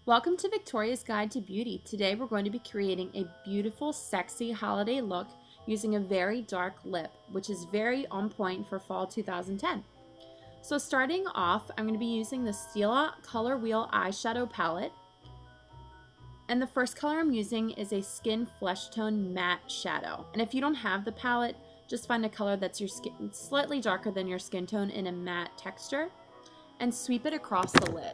Welcome to Victoria's Guide to Beauty. Today we're going to be creating a beautiful, sexy holiday look using a very dark lip, which is very on point for fall 2010. So starting off, I'm going to be using the Stila Color Wheel eyeshadow palette. And the first color I'm using is a Skin Flesh Tone Matte Shadow. And if you don't have the palette, just find a color that's your skin, slightly darker than your skin tone in a matte texture, and sweep it across the lid.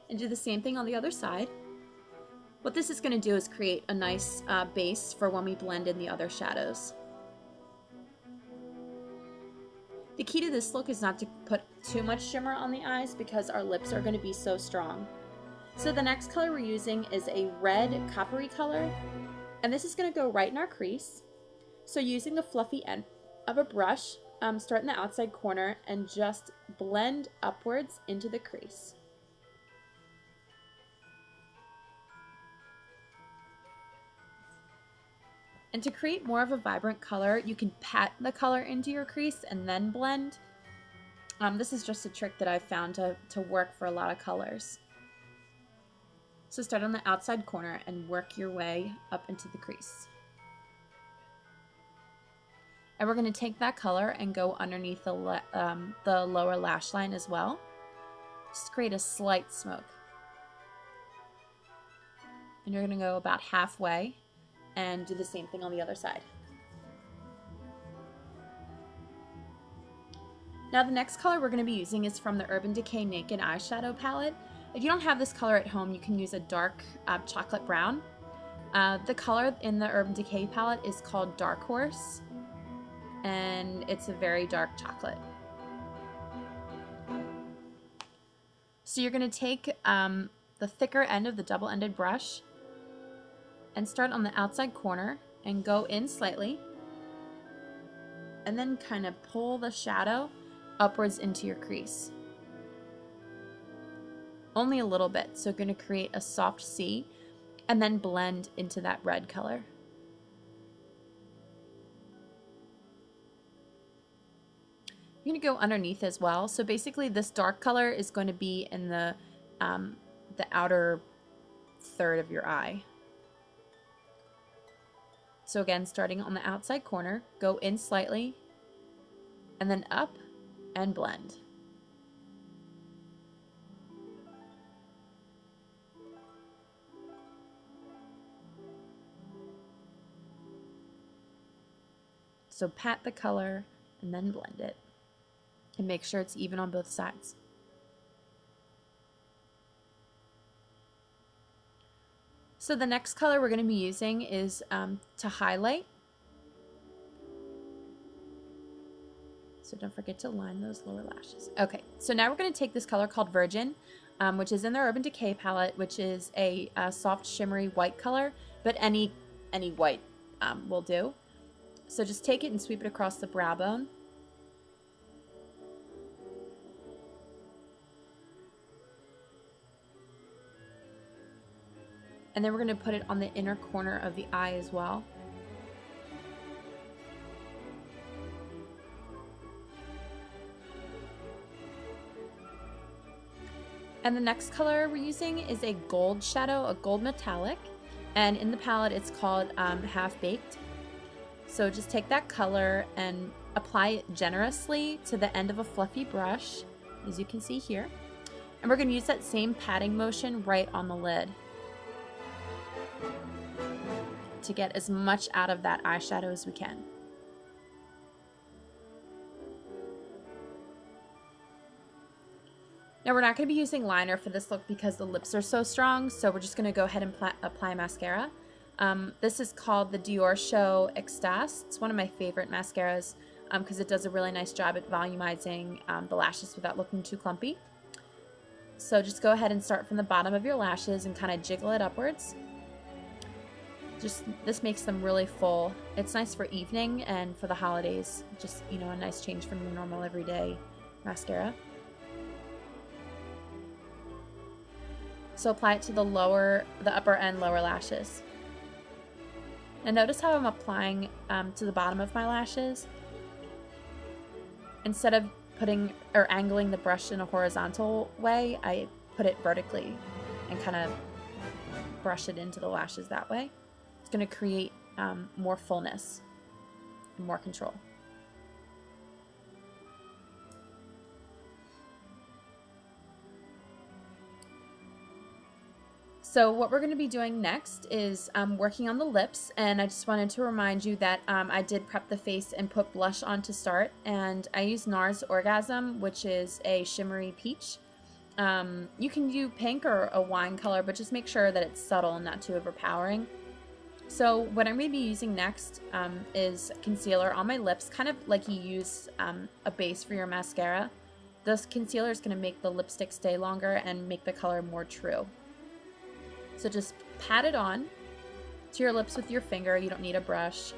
And do the same thing on the other side. What this is going to do is create a nice base for when we blend in the other shadows. The key to this look is not to put too much shimmer on the eyes because our lips are going to be so strong. So the next color we're using is a red coppery color, and this is going to go right in our crease. So using the fluffy end of a brush, start in the outside corner and just blend upwards into the crease. And to create more of a vibrant color, you can pat the color into your crease and then blend. This is just a trick that I've found to work for a lot of colors. So start on the outside corner and work your way up into the crease. And we're going to take that color and go underneath the lower lash line as well. Just create a slight smoke. And you're going to go about halfway and do the same thing on the other side. Now the next color we're going to be using is from the Urban Decay Naked Eyeshadow Palette. If you don't have this color at home, you can use a dark chocolate brown. The color in the Urban Decay palette is called Dark Horse, and it's a very dark chocolate. So you're going to take the thicker end of the double-ended brush and start on the outside corner and go in slightly, and then kind of pull the shadow upwards into your crease. Only a little bit, so you're going to create a soft C and then blend into that red color. You're going to go underneath as well. So basically this dark color is going to be in the outer third of your eye. So again, starting on the outside corner, go in slightly, and then up and blend. So pat the color and then blend it. And make sure it's even on both sides. So the next color we're going to be using is to highlight. So don't forget to line those lower lashes. Okay, so now we're going to take this color called Virgin, which is in the Urban Decay palette, which is a soft shimmery white color, but any white will do. So just take it and sweep it across the brow bone. And then we're going to put it on the inner corner of the eye as well. And the next color we're using is a gold shadow, a gold metallic. And in the palette it's called Half Baked. So just take that color and apply it generously to the end of a fluffy brush, as you can see here. And we're going to use that same patting motion right on the lid to get as much out of that eyeshadow as we can. Now we're not going to be using liner for this look because the lips are so strong, so we're just going to go ahead and apply mascara. This is called the Dior Show Extase. It's one of my favorite mascaras because it does a really nice job at volumizing the lashes without looking too clumpy. So just go ahead and start from the bottom of your lashes and kind of jiggle it upwards. This makes them really full. It's nice for evening and for the holidays. Just, you know, a nice change from your normal everyday mascara. So apply it to the upper and lower lashes. Now notice how I'm applying to the bottom of my lashes. instead of putting or angling the brush in a horizontal way, I put it vertically and kind of brush it into the lashes that way. It's going to create more fullness and more control. So what we're going to be doing next is working on the lips, and I just wanted to remind you that I did prep the face and put blush on to start, and I used NARS Orgasm, which is a shimmery peach. You can do pink or a wine color, but just make sure that it's subtle and not too overpowering. So what I'm going to be using next is concealer on my lips, kind of like you use a base for your mascara. This concealer is going to make the lipstick stay longer and make the color more true. So just pat it on to your lips with your finger. You don't need a brush.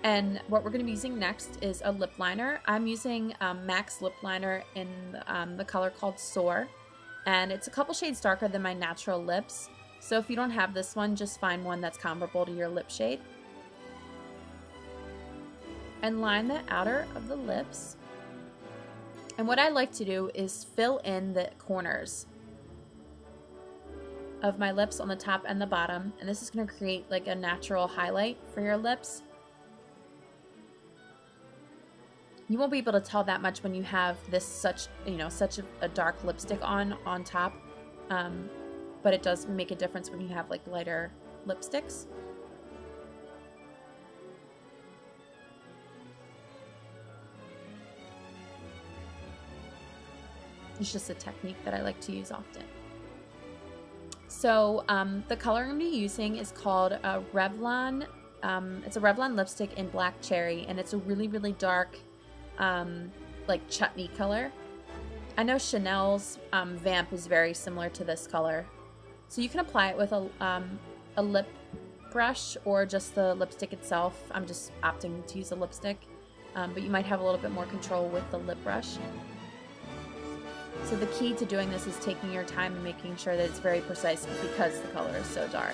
And what we're going to be using next is a lip liner. I'm using MAC's lip liner in the color called Soar. And it's a couple shades darker than my natural lips. So if you don't have this one, just find one that's comparable to your lip shade. And line the outer of the lips. And what I like to do is fill in the corners of my lips on the top and the bottom. And this is going to create like a natural highlight for your lips. You won't be able to tell that much when you have this such a dark lipstick on top. But it does make a difference when you have like lighter lipsticks. It's just a technique that I like to use often. So the color I'm going to be using is called a Revlon. It's a Revlon lipstick in Black Cherry, and it's a really, really dark, like chutney color. I know Chanel's Vamp is very similar to this color. So you can apply it with a lip brush or just the lipstick itself. I'm just opting to use a lipstick, but you might have a little bit more control with the lip brush. So the key to doing this is taking your time and making sure that it's very precise because the color is so dark.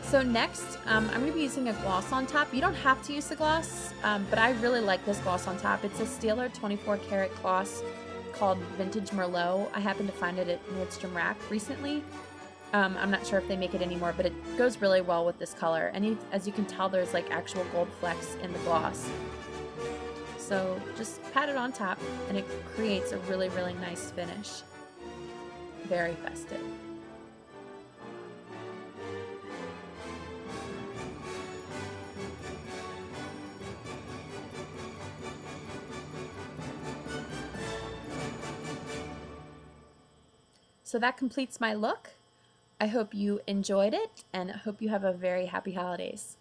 So next, I'm going to be using a gloss on top. You don't have to use the gloss, but I really like this gloss on top. It's a Steeler 24 karat gloss called Vintage Merlot. I happened to find it at Nordstrom Rack recently. I'm not sure if they make it anymore, but it goes really well with this color. And as you can tell, there's like actual gold flecks in the gloss. So just pat it on top and it creates a really, really nice finish. Very festive. So that completes my look. I hope you enjoyed it, and I hope you have a very happy holidays.